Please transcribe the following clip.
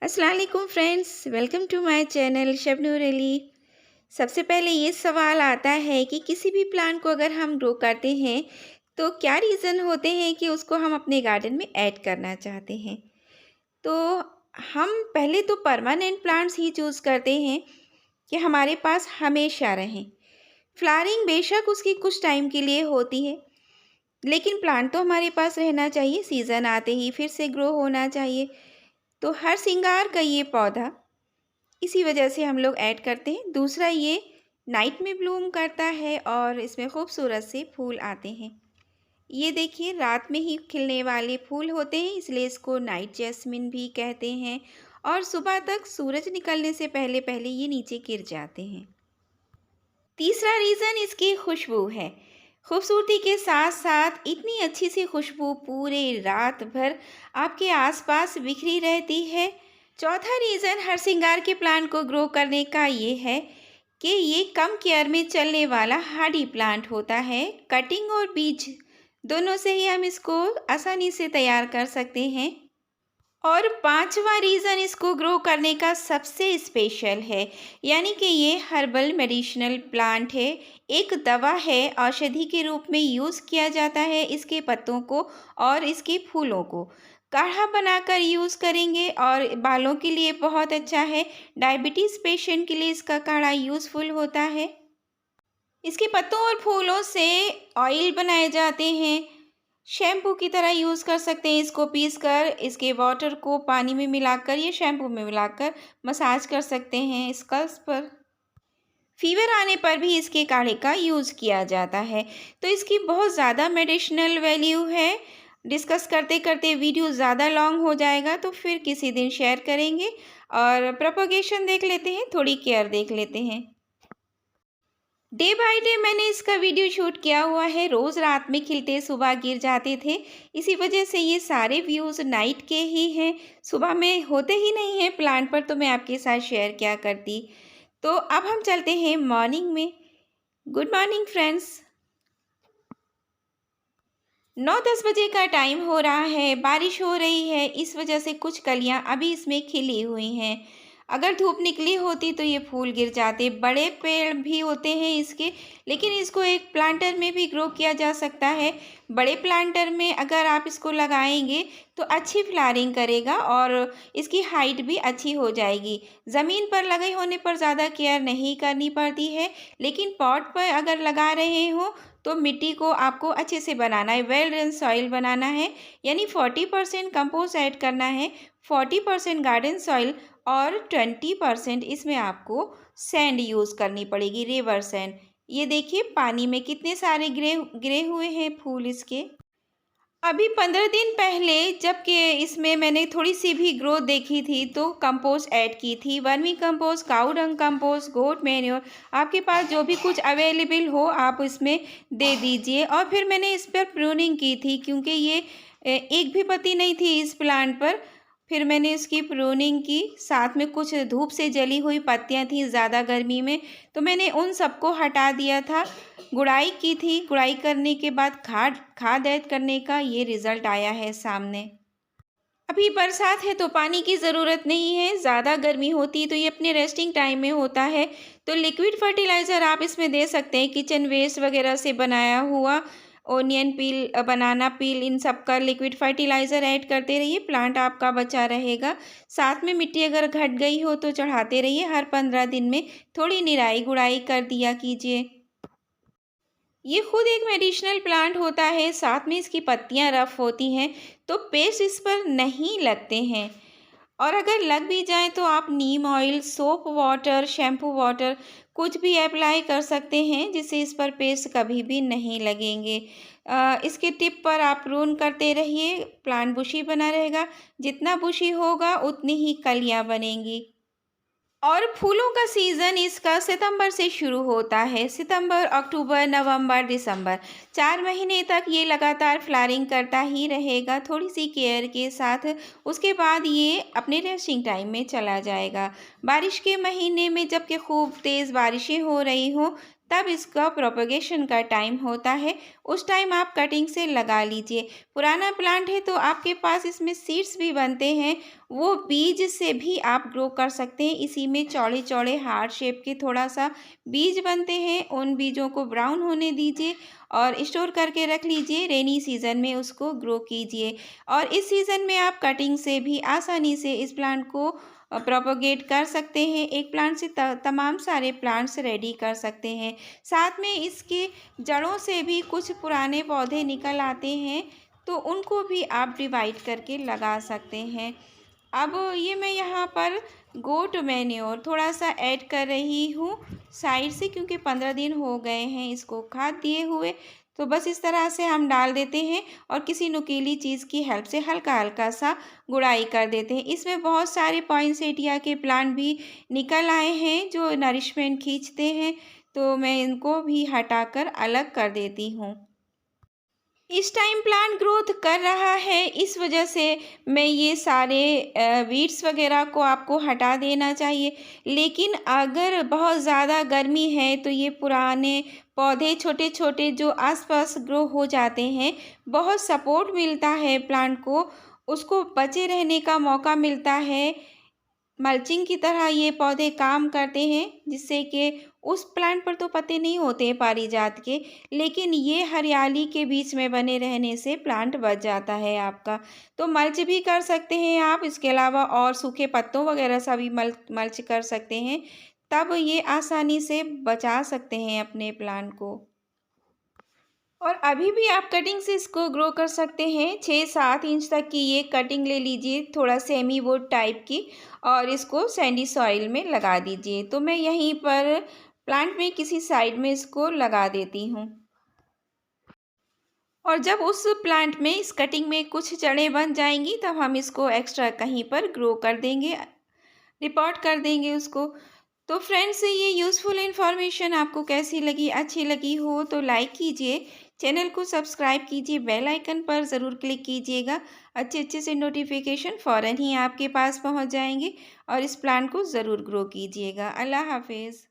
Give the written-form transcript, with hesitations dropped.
अस्सलाम वालेकुम friends, welcome to my channel Shabnoor Ali. सबसे पहले ये सवाल आता है कि किसी भी प्लांट को अगर हम ग्रो करते हैं तो क्या रीज़न होते हैं कि उसको हम अपने गार्डन में ऐड करना चाहते हैं। तो हम पहले तो परमानेंट प्लांट्स ही चूज़ करते हैं कि हमारे पास हमेशा रहें। फ्लावरिंग बेशक उसकी कुछ टाइम के लिए होती है, लेकिन प्लांट तो हमारे पास रहना चाहिए, सीज़न आते ही फिर से ग्रो होना चाहिए। तो हर सिंगार का ये पौधा इसी वजह से हम लोग ऐड करते हैं। दूसरा, ये नाइट में ब्लूम करता है और इसमें खूबसूरत से फूल आते हैं। ये देखिए, रात में ही खिलने वाले फूल होते हैं, इसलिए इसको नाइट जैस्मिन भी कहते हैं। और सुबह तक सूरज निकलने से पहले पहले ये नीचे गिर जाते हैं। तीसरा रीज़न इसकी खुशबू है। खूबसूरती के साथ साथ इतनी अच्छी सी खुशबू पूरे रात भर आपके आसपास बिखरी रहती है। चौथा रीज़न हर सिंगार के प्लांट को ग्रो करने का ये है कि ये कम केयर में चलने वाला हार्डी प्लांट होता है। कटिंग और बीज दोनों से ही हम इसको आसानी से तैयार कर सकते हैं। और पांचवा रीज़न इसको ग्रो करने का सबसे स्पेशल है, यानी कि ये हर्बल मेडिसिनल प्लांट है। एक दवा है, औषधि के रूप में यूज़ किया जाता है इसके पत्तों को और इसके फूलों को। काढ़ा बनाकर यूज़ करेंगे और बालों के लिए बहुत अच्छा है। डायबिटीज़ पेशेंट के लिए इसका काढ़ा यूज़फुल होता है। इसके पत्तों और फूलों से ऑयल बनाए जाते हैं। शैम्पू की तरह यूज़ कर सकते हैं इसको पीसकर। इसके वाटर को पानी में मिलाकर या शैम्पू में मिलाकर मसाज कर सकते हैं स्कल्प पर। फीवर आने पर भी इसके काढ़े का यूज़ किया जाता है। तो इसकी बहुत ज़्यादा मेडिसिनल वैल्यू है। डिस्कस करते करते वीडियो ज़्यादा लॉन्ग हो जाएगा, तो फिर किसी दिन शेयर करेंगे। और प्रोपगेशन देख लेते हैं, थोड़ी केयर देख लेते हैं। डे बाय डे मैंने इसका वीडियो शूट किया हुआ है। रोज़ रात में खिलते सुबह गिर जाते थे, इसी वजह से ये सारे व्यूज़ नाइट के ही हैं, सुबह में होते ही नहीं हैं प्लांट पर, तो मैं आपके साथ शेयर क्या करती। तो अब हम चलते हैं मॉर्निंग में। Good morning friends. 9-10 बजे का टाइम हो रहा है, बारिश हो रही है, इस वजह से कुछ कलियां अभी इसमें खिली हुई हैं। अगर धूप निकली होती तो ये फूल गिर जाते। बड़े पेड़ भी होते हैं इसके, लेकिन इसको एक प्लांटर में भी ग्रो किया जा सकता है। बड़े प्लांटर में अगर आप इसको लगाएंगे तो अच्छी फ्लावरिंग करेगा और इसकी हाइट भी अच्छी हो जाएगी। ज़मीन पर लगे होने पर ज़्यादा केयर नहीं करनी पड़ती है, लेकिन पॉट पर अगर लगा रहे हो तो मिट्टी को आपको अच्छे से बनाना है, वेल ड्रेन सॉइल बनाना है। यानी 40% कंपोस्ट ऐड करना है, 40% गार्डन सॉइल और 20% इसमें आपको सैंड यूज़ करनी पड़ेगी, रिवर सैंड। ये देखिए, पानी में कितने सारे गिरे गिरे हुए हैं फूल इसके। अभी 15 दिन पहले जबकि इसमें मैंने थोड़ी सी भी ग्रोथ देखी थी तो कंपोस्ट ऐड की थी। वर्मी कंपोस्ट, काऊ डंग कंपोस्ट, गोट मैन्योर, आपके पास जो भी कुछ अवेलेबल हो आप इसमें दे दीजिए। और फिर मैंने इस पर प्रूनिंग की थी, क्योंकि ये एक भी पत्ती नहीं थी इस प्लांट पर। फिर मैंने इसकी प्रूनिंग की, साथ में कुछ धूप से जली हुई पत्तियां थी ज़्यादा गर्मी में, तो मैंने उन सबको हटा दिया था। गुड़ाई की थी, गुड़ाई करने के बाद खाद ऐड करने का ये रिज़ल्ट आया है सामने। अभी बरसात है तो पानी की ज़रूरत नहीं है, ज़्यादा गर्मी होती है तो ये अपने रेस्टिंग टाइम में होता है। तो लिक्विड फर्टिलाइज़र आप इसमें दे सकते हैं, किचन वेस्ट वगैरह से बनाया हुआ ओनियन पील, बनाना पील, इन सब का लिक्विड फर्टिलाइज़र ऐड करते रहिए, प्लांट आपका बचा रहेगा। साथ में मिट्टी अगर घट गई हो तो चढ़ाते रहिए, हर 15 दिन में थोड़ी निराई गुड़ाई कर दिया कीजिए। ये खुद एक मेडिसिनल प्लांट होता है, साथ में इसकी पत्तियां रफ होती हैं, तो पेस्ट इस पर नहीं लगते हैं। और अगर लग भी जाए तो आप neem oil, soap water, shampoo water कुछ भी अप्लाई कर सकते हैं, जिससे इस पर पेस्ट कभी भी नहीं लगेंगे। इसके टिप पर आप प्रून करते रहिए, प्लांट बुशी बना रहेगा। जितना बुशी होगा उतनी ही कलियां बनेंगी। और फूलों का सीज़न इसका सितंबर से शुरू होता है। सितंबर, अक्टूबर, नवंबर, दिसंबर, 4 महीने तक ये लगातार फ्लावरिंग करता ही रहेगा, थोड़ी सी केयर के साथ। उसके बाद ये अपने रेस्टिंग टाइम में चला जाएगा। बारिश के महीने में जबकि खूब तेज़ बारिशें हो रही हों, तब इसका प्रोपगेशन का टाइम होता है। उस टाइम आप कटिंग से लगा लीजिए। पुराना प्लांट है तो आपके पास इसमें सीड्स भी बनते हैं, वो बीज से भी आप ग्रो कर सकते हैं। इसी में चौड़े चौड़े हार्ट शेप के थोड़ा सा बीज बनते हैं, उन बीजों को ब्राउन होने दीजिए और स्टोर करके रख लीजिए। रेनी सीज़न में उसको ग्रो कीजिए और इस सीज़न में आप कटिंग से भी आसानी से इस प्लांट को प्रोपोगेट कर सकते हैं। एक प्लांट से तमाम सारे प्लांट्स रेडी कर सकते हैं। साथ में इसके जड़ों से भी कुछ पुराने पौधे निकल आते हैं, तो उनको भी आप डिवाइड करके लगा सकते हैं। अब ये मैं यहाँ पर गोट मैन्योर थोड़ा सा ऐड कर रही हूँ साइड से, क्योंकि 15 दिन हो गए हैं इसको खाद दिए हुए। तो बस इस तरह से हम डाल देते हैं और किसी नुकीली चीज़ की हेल्प से हल्का हल्का सा गुड़ाई कर देते हैं। इसमें बहुत सारे पॉइंसेटिया के प्लांट भी निकल आए हैं जो नरिशमेंट खींचते हैं, तो मैं इनको भी हटाकर अलग कर देती हूँ। इस टाइम प्लांट ग्रोथ कर रहा है, इस वजह से मैं ये सारे वीड्स वगैरह को आपको हटा देना चाहिए। लेकिन अगर बहुत ज़्यादा गर्मी है तो ये पुराने पौधे छोटे छोटे जो आसपास ग्रो हो जाते हैं, बहुत सपोर्ट मिलता है प्लांट को, उसको बचे रहने का मौका मिलता है। मल्चिंग की तरह ये पौधे काम करते हैं, जिससे कि उस प्लांट पर तो पत्ते नहीं होते हैं पारिजात के, लेकिन ये हरियाली के बीच में बने रहने से प्लांट बच जाता है आपका। तो मल्च भी कर सकते हैं आप, इसके अलावा और सूखे पत्तों वगैरह से भी मल्च कर सकते हैं, तब ये आसानी से बचा सकते हैं अपने प्लांट को। और अभी भी आप कटिंग से इसको ग्रो कर सकते हैं। 6-7 इंच तक की ये कटिंग ले लीजिए, थोड़ा सेमी वुड टाइप की, और इसको सैंडी सॉइल में लगा दीजिए। तो मैं यहीं पर प्लांट में किसी साइड में इसको लगा देती हूँ। और जब उस प्लांट में इस कटिंग में कुछ जड़ें बन जाएंगी, तब हम इसको एक्स्ट्रा कहीं पर ग्रो कर देंगे, रिपोर्ट कर देंगे उसको। तो फ्रेंड्स, ये यूज़फुल इन्फॉर्मेशन आपको कैसी लगी? अच्छी लगी हो तो लाइक कीजिए, चैनल को सब्सक्राइब कीजिए, बेल आइकन पर ज़रूर क्लिक कीजिएगा। अच्छे अच्छे से नोटिफिकेशन फ़ौरन ही आपके पास पहुंच जाएंगे और इस प्लान को ज़रूर ग्रो कीजिएगा। अल्लाह हाफिज़।